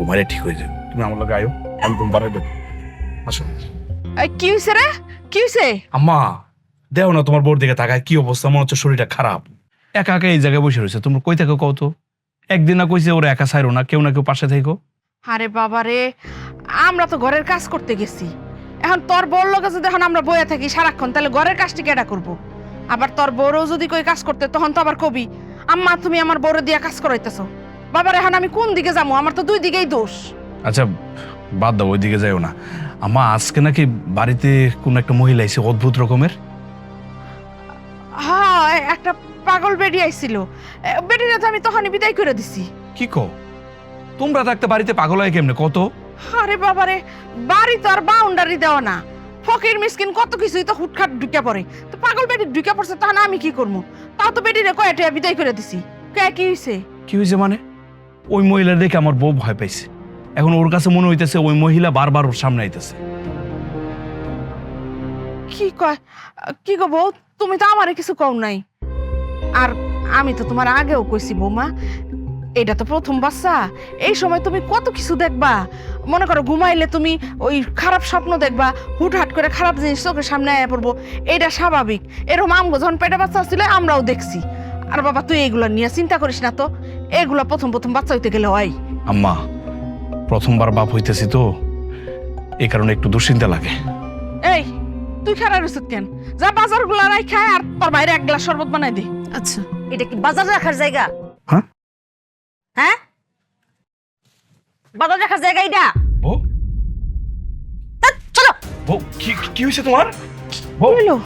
ঘুমাইলে ঠিক হয়ে যাবে। তুমি আমার লগে আয়ো, আমি ঘুম পাড়াই দেবো। আসো। কি হয়েছে রে? কি হয়েছে? আম্মা দেও না, তোমার বোর দিকে তাকায় কি অবস্থা, মনে হচ্ছে শরীরটা খারাপ। একা একা এই জায়গায় বসে রয়েছে, তোমরা কই থাকো কও তো? একদিন না কইছে ওরা একা ছাইরো না, কেউ না কেউ পাশে থাকো। আরে বাবা রে, আমরা তো ঘরের কাজ করতে গেছি। এখন তোর বউর লগে যদি এখন আমরা বইয়া থাকি সারাক্ষণ, তাহলে ঘরের কাজটি কেডা করবো? আবার তোর বউরও যদি কই কাজ করতে, তখন তো আবার কবি আম্মা তুমি আমার বউরে দিয়া কাজ করাইতেছো। বাবার এখন আমি কোন দিকে যাবো? আমার তো দুই দিকেই দোষ। আচ্ছা বাদ দাও, ওইদিকে যাইও না। আম্মা আজকে নাকি বাড়িতে কোন একটা মহিলা এসে অদ্ভুত রকমের। হ্যাঁ, একটা পাগল বেডি আইছিল। বেডিটা তো আমি তখনই বিদায় করে দিছি। কি কও? তোমরা থাকতে বাড়িতে পাগল হয় কেমনে কত? আরে বাবারে, বাড়ি তো আর বাউন্ডারি দেওয়া না। ফকির মিসকিন কত কিছুই তো হুটখাট ঢুকে পড়ে। তো পাগল বেডি ঢুকে পড়ছে, তখন আমি কি করবো? তাও তো বেডিরে কয়েটা বিদায় করে দিছি। কে কি হইছে? কি হয়েছে মানে? ওই মহিলা দেখে আমার বউ ভয় পাইছে। এখন ওর কাছে মনে হইতেছে ওই মহিলা বারবার ওর সামনে আইতেছে। কি কয়? কি গো বউ, তুমি তো আমারে কিছু কও নাই। আর আমি তো তোমার আগেও কইছি বৌমা, এটা তো প্রথম বাচ্চা। এই সময় তুমি কত কিছু দেখবা। মনে করো ঘুমাইলে তুমি ওই খারাপ স্বপ্ন দেখবা, হুটহাট করে খারাপ জিনিস চোখের সামনে আয়া পড়বো। এটা স্বাভাবিক। এরকম আমগো যখন পেটে বাচ্চা ছিল আমরাও দেখছি। আর বাবা তুই এইগুলা নিয়ে চিন্তা করিস না তো। এগুলা প্রথম প্রথম বাচ্চা হইতে গেলে হয়। আম্মা প্রথমবার বাপ হইতেছি তো, এই কারণে একটু দুশ্চিন্তা লাগে। এই তুই খারাপ রইছিস কেন? যা বাজার গুলা রাই খায় আর তোর বাইরে এক গ্লাস শরবত বানাই দে। আচ্ছা, এটা কি বাজার রাখার জায়গা? হ্যাঁ হ্যাঁ, বাজার রাখার জায়গা এটা? বউ, চলো। বউ কি হয়েছে তোমার? বউ হইলো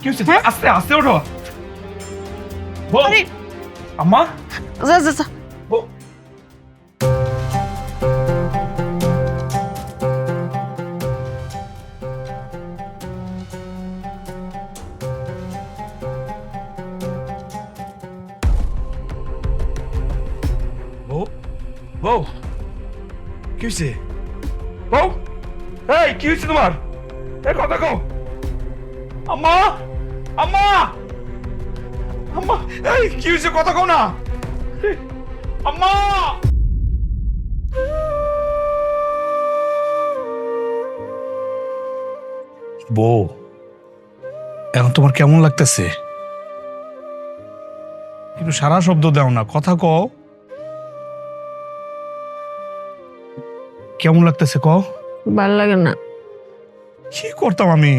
কি হয়েছে? আস্তে আস্তে ওঠো। বউ, আরে আম্মা, যা যা যা। বউ। বউ, বউ কি হয়েছে? বউ, এই কি হয়েছে তোমার? এই কথা কও। আম্মা, আম্মা, আম্মা, এই কি হয়েছে কথা কও না। আম্মা, বউ এখন তোমার কেমন লাগতেছে? একটু সারা শব্দ দাও না, কথা কও। কেমন লাগতেছে কও? ভালো লাগে না। কি করতাম আমি?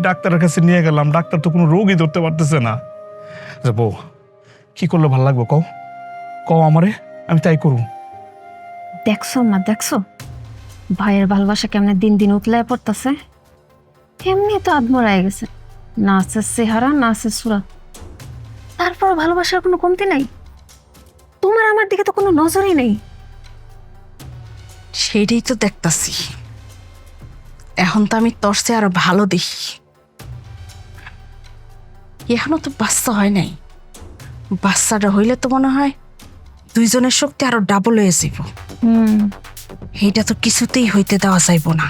ডাক্তারের কাছে নিয়ে গেলাম, ডাক্তার তো কোনো রোগই ধরতে পারতেছে না। বউ কি করলে ভালো লাগবে কও? কও আমারে, আমি তাই করু। দেখছো মা, দেখছো ভাইয়ের ভালোবাসা কেমনে দিন দিন উতলায় পড়তেছে। এমনি তো আদমরায় গেছে, না আছে চেহারা না আছে সুরাত, তারপর ভালোবাসার কোনো কমতি নাই। তোমার আমার দিকে তো কোনো নজরই নেই। সেইটাই তো দেখতাছি। এখন তো আমি তোর চেয়ে আরো ভালো দেখি। এখনো তো বাচ্চা হয় নাই। বাচ্চাটা হইলে তো মনে হয় দুইজনের শক্তি আরো ডাবল হয়ে যাব। এইটা তো কিছুতেই হইতে দেওয়া যাইব না।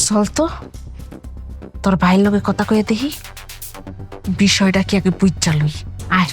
চল তো তোর ভাইয়ের লগে কথা কয়ে দেখি, বিষয়টা কি আগে বুঝ চালুই। আয়